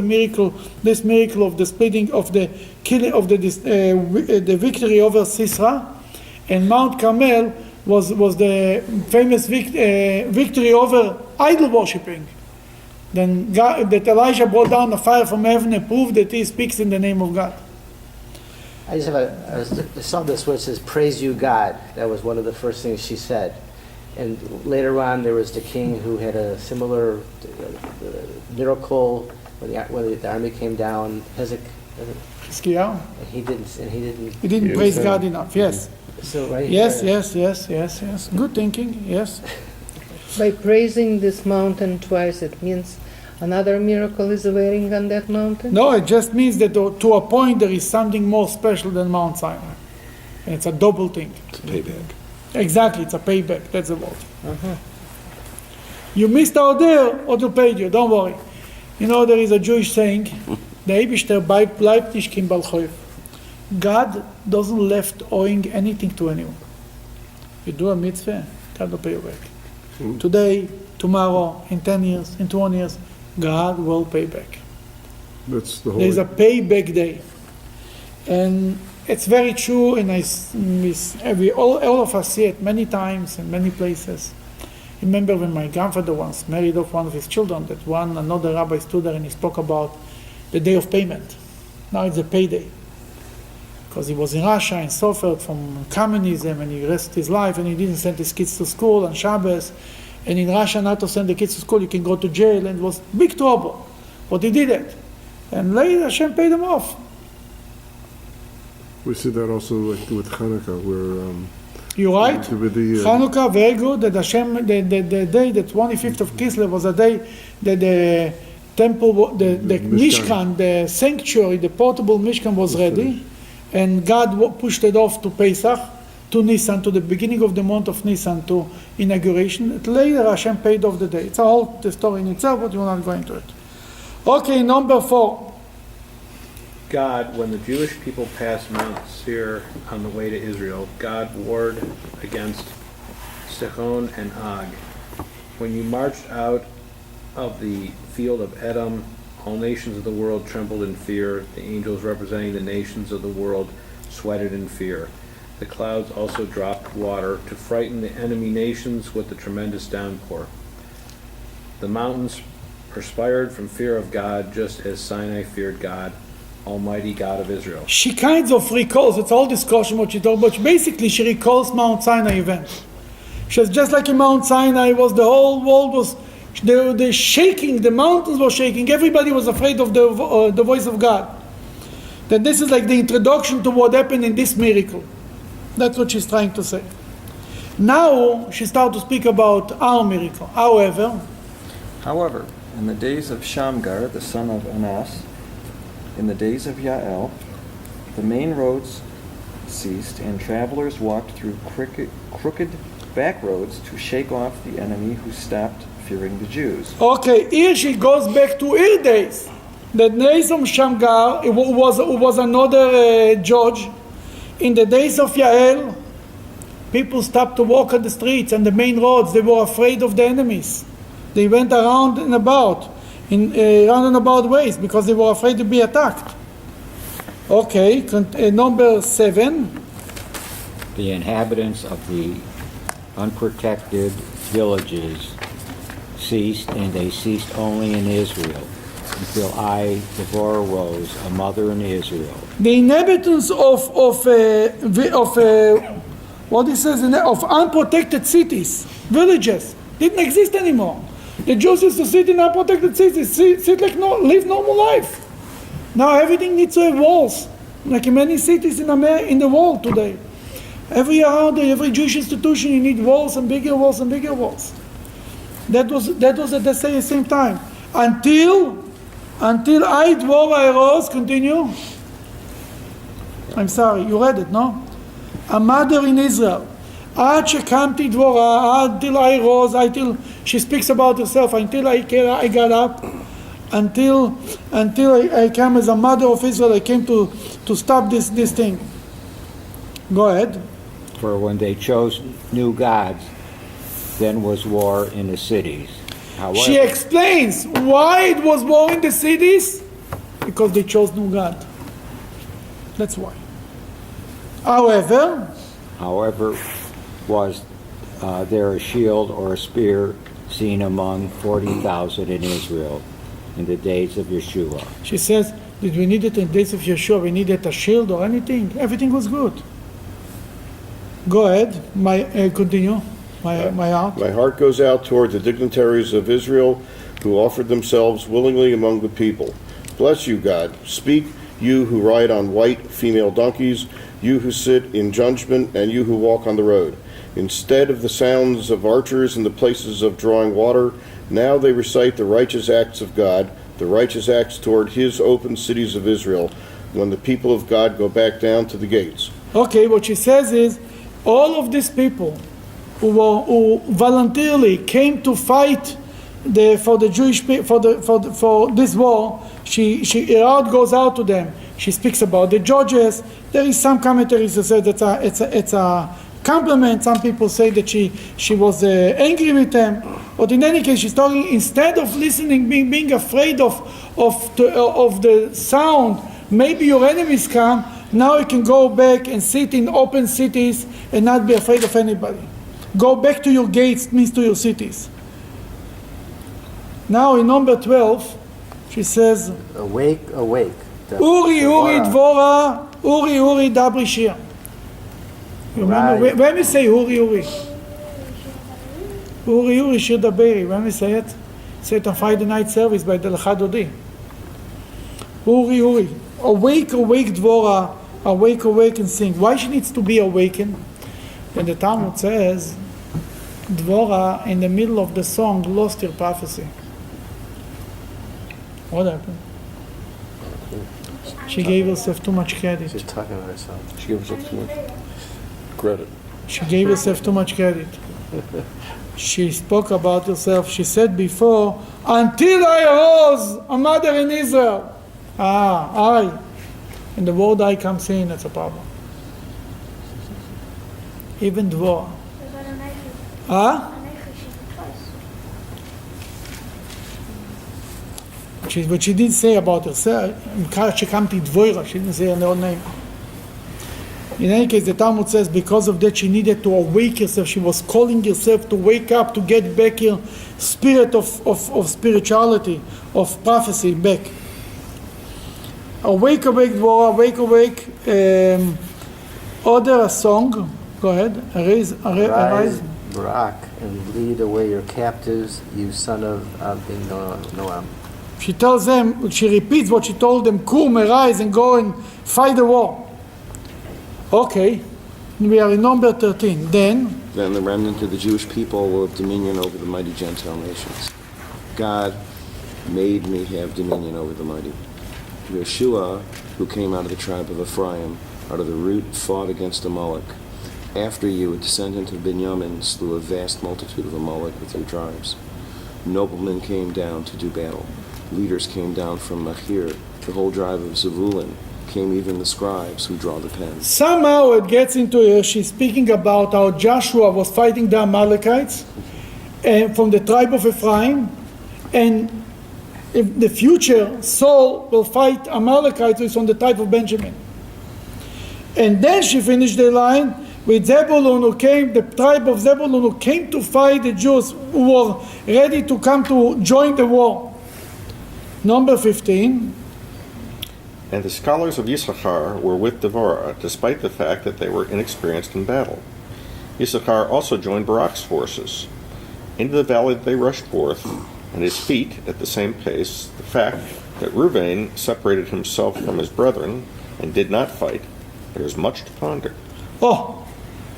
this miracle of the splitting of the killing of the victory over Sisera, and Mount Carmel was the famous victory over idol worshipping. Then that Elijah brought down a fire from heaven and proved that he speaks in the name of God. I just have I saw this where it says, "Praise you, God." That was one of the first things she said. And later on, there was the king who had a similar miracle when the army came down. Hezekiah. And he didn't. He didn't praise God enough. Yes. So right Yes, here, yes. Good thinking. Yes. By praising this mountain twice, it means another miracle is awaiting on that mountain? No, it just means that to a point there is something more special than Mount Sinai. And it's a double thing. It's a payback. Exactly, it's a payback. That's the word. Uh-huh. You missed out there, or to pay you. Don't worry. You know, there is a Jewish saying, "Der Eibishter bleibt nicht kein Balchoif." God doesn't left owing anything to anyone. You do a mitzvah, God will pay you back. Today, tomorrow, in 10 years, in 20 years, God will pay back. That's the whole. There's a payback day. And it's very true, and all of us see it many times in many places. Remember when my grandfather once married off one of his children, that another rabbi stood there and he spoke about the day of payment. Now it's a payday. Because he was in Russia and suffered from communism, and he risked his life, and he didn't send his kids to school on Shabbos. And in Russia, not to send the kids to school, you can go to jail, and it was big trouble. But he did it. And later Hashem paid him off. We see that also with Hanukkah, where You're right. Hanukkah, very good. That Hashem, the day, the 25th of Kislev was a day that the temple, the Mishkan, the sanctuary, the portable Mishkan was ready. And God pushed it off to Pesach, to Nisan, to the beginning of the month of Nisan, to inauguration. Later Hashem paid off the day. It's a whole story in itself, but we're not going to it. Okay, number 4. God, when the Jewish people passed Mount Seir on the way to Israel, God warred against Sihon and Og. When you marched out of the field of Edom, all nations of the world trembled in fear. The angels representing the nations of the world sweated in fear. The clouds also dropped water to frighten the enemy nations with the tremendous downpour. The mountains perspired from fear of God, just as Sinai feared God, Almighty God of Israel. She kind of recalls, it's all discussion what she told, but basically she recalls Mount Sinai event. She says, just like in Mount Sinai, the whole world was the shaking, the mountains were shaking, everybody was afraid of the voice of God. That this is like the introduction to what happened in this miracle. That's what she's trying to say. Now she starts to speak about our miracle. However, in the days of Shamgar, the son of Anas, in the days of Yael, the main roads ceased, and travelers walked through crooked back roads to shake off the enemy who stopped fearing the Jews. Okay, here she goes back to her days. The days of Shamgar, who was another judge. In the days of Yael, people stopped to walk on the streets and the main roads. They were afraid of the enemies. They went around and about, in roundabout ways, because they were afraid to be attacked. Okay, number 7. The inhabitants of the unprotected villages ceased, and they ceased only in Israel, until I, Deborah, rose, a mother in Israel. The inhabitants of what he says, of unprotected cities, villages, didn't exist anymore. The Jews used to sit in unprotected cities, live normal life. Now everything needs to have walls, like in many cities in the world today. Every Jewish institution, you need walls and bigger walls and bigger walls. That was at the same time. Until I, Dvorah, arose, continue. I'm sorry, you read it, no? A mother in Israel. Ad shekamti Dvorah, until I rose, she speaks about herself, until I got up, until I came as a mother of Israel, I came to stop this thing. Go ahead. For when they chose new gods, then was war in the cities. However, she explains why it was war in the cities, because they chose new God. That's why. However, was there a shield or a spear seen among 40,000 in Israel in the days of Yeshua? She says, Did we need it in days of Yeshua? We needed a shield or anything? Everything was good. Go ahead. Continue. My heart. My heart goes out toward the dignitaries of Israel who offered themselves willingly among the people. Bless you, God. Speak, you who ride on white female donkeys, you who sit in judgment, and you who walk on the road. Instead of the sounds of archers in the places of drawing water, now they recite the righteous acts of God, the righteous acts toward his open cities of Israel, when the people of God go back down to the gates. Okay, what she says is, all of these people who voluntarily came to fight for the Jewish for this war, her heart goes out to them. She speaks about the judges. There is some commentaries that say that it's a compliment. Some people say that she was angry with them. But in any case, she's talking, instead of listening, being afraid of the sound, maybe your enemies come, now you can go back and sit in open cities and not be afraid of anybody. Go back to your gates, means to your cities. Now in number 12, she says, Awake, awake. Uri, Uri, Dvorah, Uri, Uri, Dabri Shir. Remember, when we say Uri, Uri, Uri, Uri, Shir Daberi, when we say it on Friday night service by the Lachadodi. Uri, Uri, awake, awake, Dvorah, awake and sing. Why she needs to be awakened? Then the Talmud says, Dvorah, in the middle of the song, lost her prophecy. What happened? She gave herself too much credit. She's talking about herself. She gave herself too much credit. She gave herself too much credit. She spoke about herself. She said before, until I arose, a mother in Israel. I. And the word I comes in, that's a problem. Even Dvorah. What she did say about herself, she came to Dvorah, she didn't say her own name. In any case, the Talmud says because of that she needed to awake herself. She was calling herself to wake up, to get back her spirit of spirituality, of prophecy back. Awake, awake, Dvorah, awake, awake. Order a song. Go ahead. Arise. Barak, and lead away your captives, you son of Noam. She tells them, she repeats what she told them, Kum, arise and go and fight the war. Okay, we are in number 13. Then the remnant of the Jewish people will have dominion over the mighty Gentile nations. God made me have dominion over the mighty. Yeshua, who came out of the tribe of Ephraim, out of the root, fought against Amalek. After you, a descendant of Benjamin slew a vast multitude of Amalek with your tribes. Noblemen came down to do battle. Leaders came down from Machir. The whole tribe of Zebulun came, even the scribes who draw the pen. Somehow it gets into her. She's speaking about how Joshua was fighting the Amalekites from the tribe of Ephraim, and in the future Saul will fight Amalekites who is from the tribe of Benjamin. And then she finished the line with Zebulun, the tribe of Zebulun, who came to fight the Jews who were ready to come to join the war. Number 15. And the scholars of Issachar were with Deborah, despite the fact that they were inexperienced in battle. Issachar also joined Barak's forces. Into the valley they rushed forth, and his feet at the same pace. The fact that Reuven separated himself from his brethren and did not fight, there is much to ponder.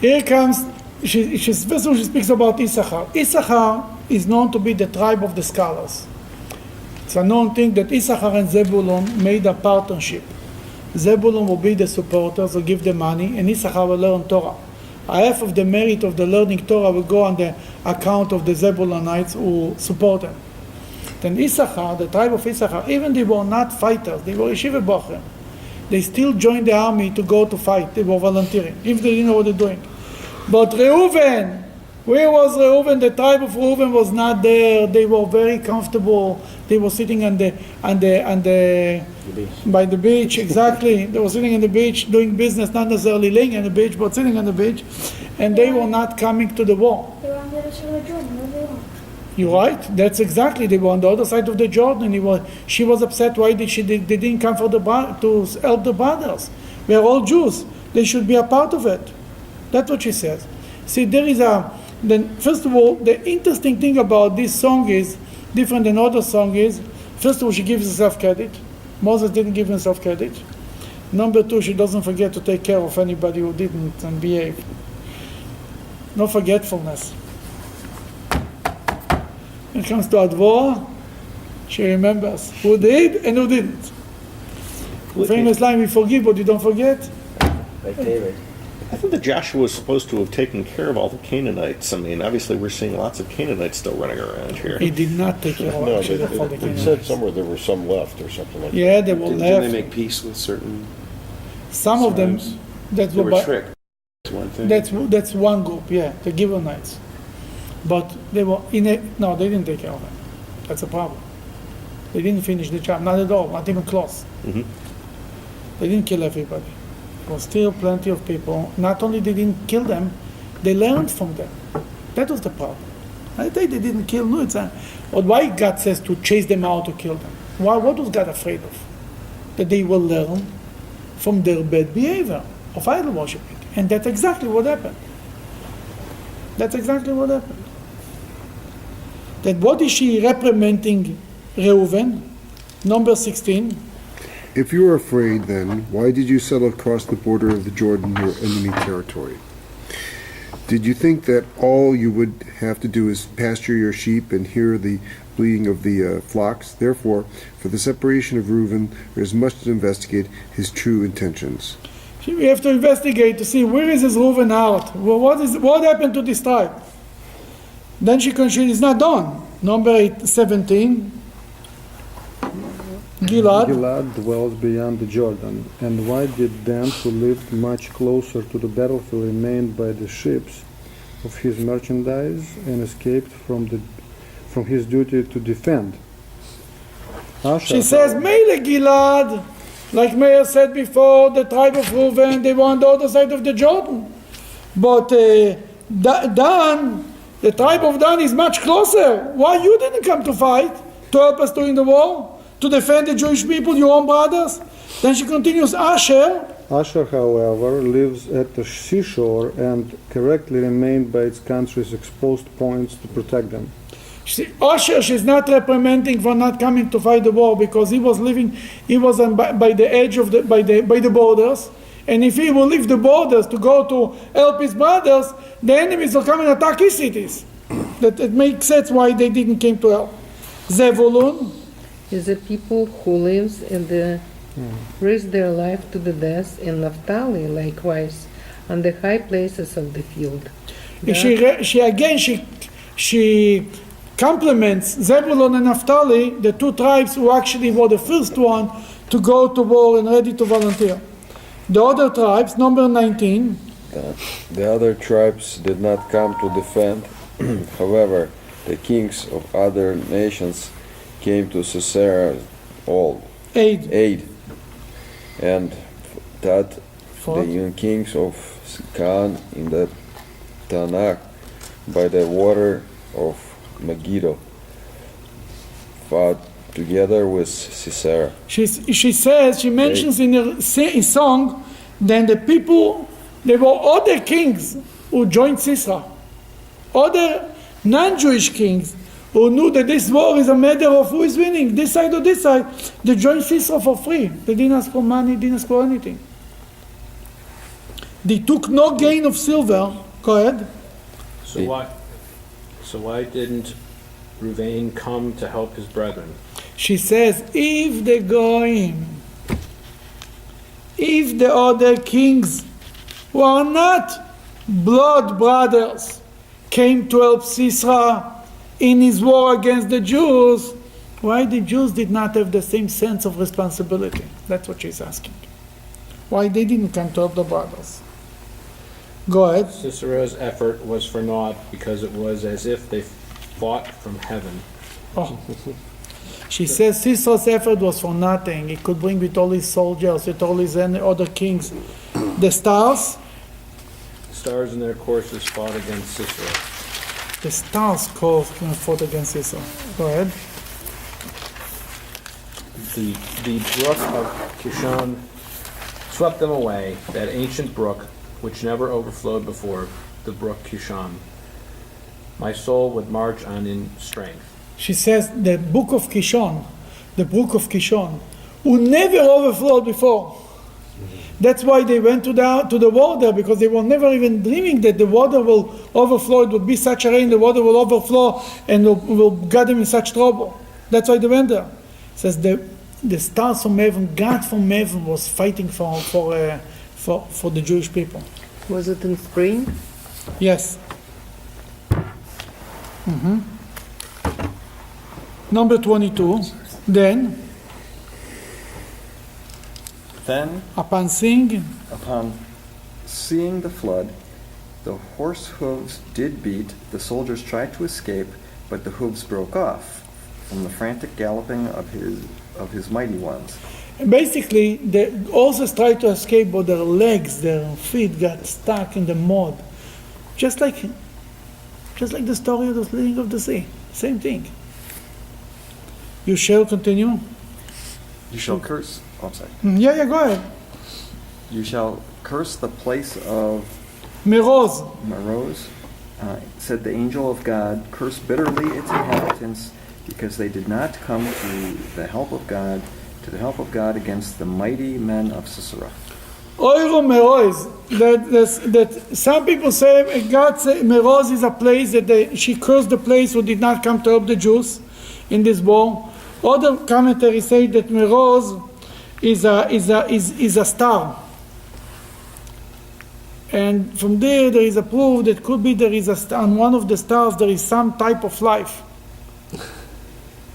Here comes, first of all she speaks about Issachar. Issachar is known to be the tribe of the scholars. It's a known thing that Issachar and Zebulun made a partnership. Zebulun will be the supporters, will give the money, and Issachar will learn Torah. Half of the merit of the learning Torah will go on the account of the Zebulunites who support them. Then Issachar, the tribe of Issachar, even they were not fighters, they were yeshiva bocher. They still joined the army to go to fight. They were volunteering, if they didn't know what they're doing. But Reuven, where was Reuven? The tribe of Reuven was not there. They were very comfortable. They were sitting by the beach, exactly. They were sitting on the beach doing business, not necessarily laying on the beach, but sitting on the beach. And they were not coming to the war. They were on the other side of Jordan. Where they were? You're right. That's exactly. They were on the other side of the Jordan. She was upset. Why they didn't come to help the brothers? We are all Jews. They should be a part of it. That's what she says. See, then first of all, the interesting thing about this song is different than other song is. First of all, she gives herself credit. Moses didn't give himself credit. Number two, she doesn't forget to take care of anybody who didn't and behave. No forgetfulness. When it comes to Advor, she remembers who did and who didn't. The famous line, we forgive but you don't forget. Like David. I think that Joshua was supposed to have taken care of all the Canaanites. I mean, obviously we're seeing lots of Canaanites still running around here. He did not take care of No, actually of all the it said Canaanites. somewhere there were some left or something like that. Yeah, they were Didn't they left. make peace with certain Some of them, tribes? that's They what. were tricked. That's one thing. That's one group, yeah, the Gibeonites. But they were no, they didn't take care of them. That's a problem. They didn't finish the job, not at all, not even close. Mhm. They didn't kill everybody. There was still plenty of people. Not only they didn't kill them, they learned from them. That was the problem. I think they didn't kill. No, but why God says to chase them out, to kill them? Why? What was God afraid of? That they will learn from their bad behavior of idol worshiping, and that's exactly what happened. That's exactly what happened. That what is she reprimanding Reuven? Number 16. If you are afraid, then, why did you settle across the border of the Jordan, your enemy territory? Did you think that all you would have to do is pasture your sheep and hear the bleating of the flocks? Therefore, for the separation of Reuben, there is much to investigate his true intentions. We have to investigate to see where is his Reuven heart. What happened to this tribe? Then she continues, it's not done. Number 17. Gilad. Gilad dwells beyond the Jordan. And why did Dan, who lived much closer to the battlefield, remain by the ships of his merchandise and escaped from his duty to defend? She says, Mele Gilad, like Meir said before, the tribe of Reuven, they were on the other side of the Jordan. But Dan, the tribe of Dan is much closer. Why you didn't come to fight, to help us during the war? To defend the Jewish people, your own brothers? Then she continues, Asher. Asher, however, lives at the seashore and correctly remained by its country's exposed points to protect them. Asher, she's not reprimanding for not coming to fight the war because he was by the edge of by the borders, and if he will leave the borders to go to help his brothers, the enemies will come and attack his cities. That it makes sense why they didn't came to help. Zevulun is a people who lives in the risk their life to the death, in Naphtali likewise, on the high places of the field. She compliments Zebulun and Naphtali, the two tribes who actually were the first one to go to war and ready to volunteer. The other tribes, number 19. The other tribes did not come to defend. However, the kings of other nations came to Sisera aid, and that the young kings of Canaan in the Tanakh by the water of Megiddo fought together with Sisera. She mentions in her song, then the people, there were other kings who joined Sisera, other non-Jewish kings who knew that this war is a matter of who is winning, this side or this side. They joined Sisera for free. They didn't ask for money, didn't ask for anything. They took no gain of silver. Go ahead. So why didn't Reuven come to help his brethren? She says, if the other kings who are not blood brothers came to help Sisera in his war against the Jews, why the Jews did not have the same sense of responsibility? That's what she's asking. Why they didn't come to help the brothers? Go ahead. Sisera's effort was for naught because it was as if they fought from heaven. Oh. She says Sisera's effort was for nothing. He could bring with all his soldiers, with all his other kings. The stars in their courses fought against Sisera. the stars fought against Israel. Go ahead. The brook of Kishon swept them away, that ancient brook which never overflowed before, the brook Kishon. My soul would march on in strength. She says the brook of Kishon, who never overflowed before. That's why they went to the water, because they were never even dreaming that the water will overflow. It would be such a rain, the water will overflow and will get them in such trouble. That's why they went there. It says the stars from heaven, God from heaven was fighting for the Jewish people. Was it in spring? Yes. Number 22. Then, upon seeing the flood, the horse hooves did beat, the soldiers tried to escape, but the hooves broke off from the frantic galloping of his mighty ones. Basically, the horses tried to escape, but their legs, their feet got stuck in the mud. Just like the story of the splitting of the sea. Same thing. You shall continue? You shall curse. Oh, I'm sorry. Yeah, go ahead. You shall curse the place of Meroz. Said the angel of God, curse bitterly its inhabitants, because they did not come to the help of God against the mighty men of Sisera. Oiro Meroz. That some people say God say Meroz is a place that she cursed the place who did not come to help the Jews in this war. Other commentaries say that Meroz is a star, and from there is a proof that could be there is a star, on one of the stars there is some type of life,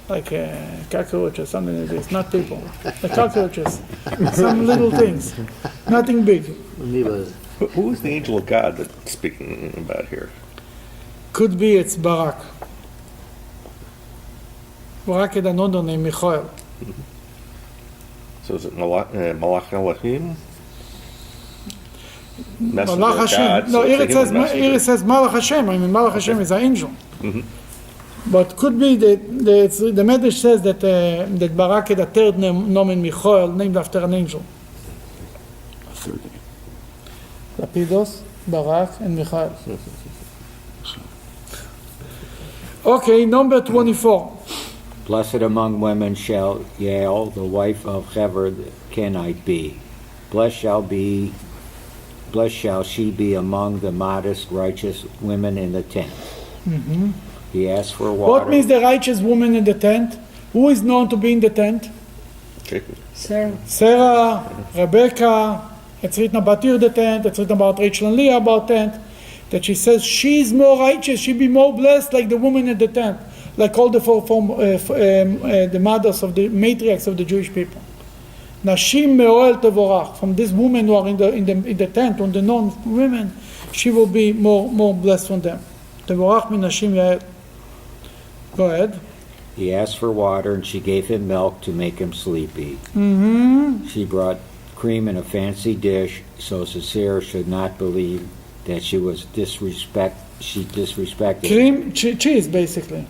like a cockroach or something like this, not people, the cockroaches, some little things, nothing big. Who is the angel of God that's speaking about here? Could be it's Barak. Barak had another name, Michael. So is it Malach Elohim? Malach Hashem. No, here it says Malach Hashem. I mean, Malach Hashem is an angel. But could be that the Medrash says that Barak had a third name, Nomen Michael, named after an angel. A third name. Lapidos, Barak, and Michael. Okay, number 24. Blessed among women shall Yael, the wife of Hever the Kenite, be. Blessed shall she be among the modest, righteous women in the tent. He asked for water. What means the righteous woman in the tent? Who is known to be in the tent? Jacob. Sarah, Rebecca. It's written about her the tent. It's written about Rachel and Leah about tent. That she says she's more righteous. She'll be more blessed like the woman in the tent. Like all the the mothers of the matriarchs of the Jewish people. Nashim me'oel tevorach. From these women who are in the tent, on the known women, she will be more blessed from them. Tevorach min nashim yael. Go ahead. He asked for water, and she gave him milk to make him sleepy. She brought cream in a fancy dish, so Sisera should not believe that she disrespected cream, cheese, basically.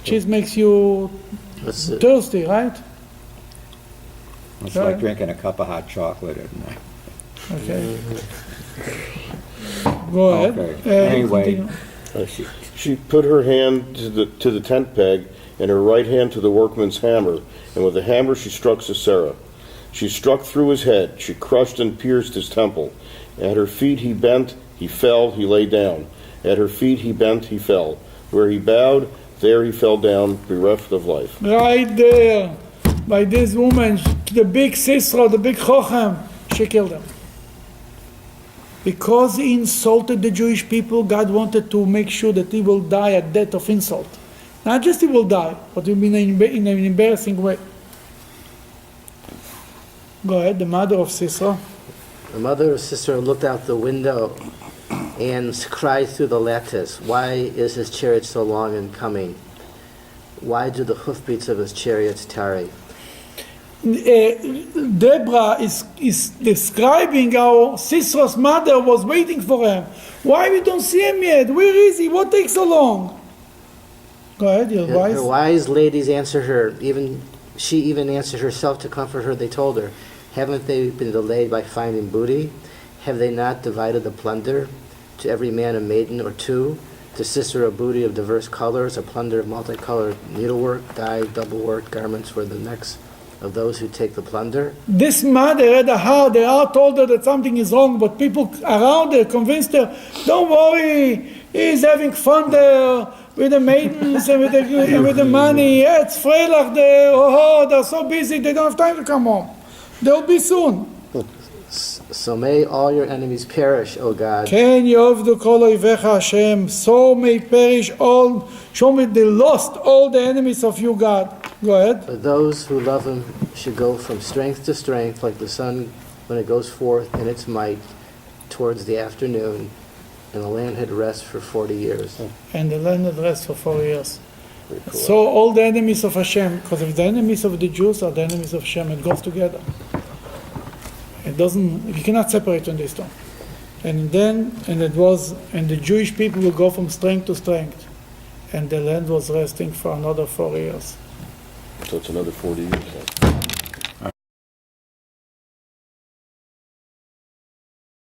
Cheese makes you thirsty, right? It's like drinking a cup of hot chocolate at night. Okay. Go ahead. Okay. Anyway, she put her hand to the tent peg and her right hand to the workman's hammer, and with the hammer she struck Sisera. She struck through his head. She crushed and pierced his temple. At her feet he bent, he fell, he lay down. At her feet he bent, he fell. Where he bowed, there he fell down, bereft of life. Right there, by this woman, the big Sisra, the big Chochem, she killed him. Because he insulted the Jewish people, God wanted to make sure that he will die a death of insult. Not just he will die, but he will be in an embarrassing way. Go ahead, the mother of Sisra. The mother of Sisera looked out the window and cried through the lattice, "Why is his chariot so long in coming? Why do the hoofbeats of his chariots tarry?" Deborah is describing how Sisera's mother was waiting for him. Why we don't see him yet? Where is he? What takes so long? Go ahead, you're wise. Her wise ladies answered her. She even answered herself to comfort her. They told her, haven't they been delayed by finding booty? Have they not divided the plunder? To every man a maiden or two, to Sisera a booty of diverse colors, a plunder of multicolored needlework, dyed, double-worked garments for the necks of those who take the plunder. This mother had a heart. The heart told her that something is wrong, but people around her convinced her, don't worry, he's having fun there with the maidens and with the money. Yeah, it's Freilach there. Oh, they're so busy, they don't have time to come home. They'll be soon. So may all your enemies perish, O God. Ken yovdu kol oivecha Hashem. So may perish all. Show me they lost all the enemies of you, God. Go ahead. But those who love him should go from strength to strength, like the sun when it goes forth in its might towards the afternoon, and the land had rest for 40 years. And the land had rest for 4 years. So all the enemies of Hashem, because if the enemies of the Jews are the enemies of Hashem, it goes together. It doesn't. You cannot separate on this one. And the Jewish people will go from strength to strength, and the land was resting for another 4 years. So it's another 40 years.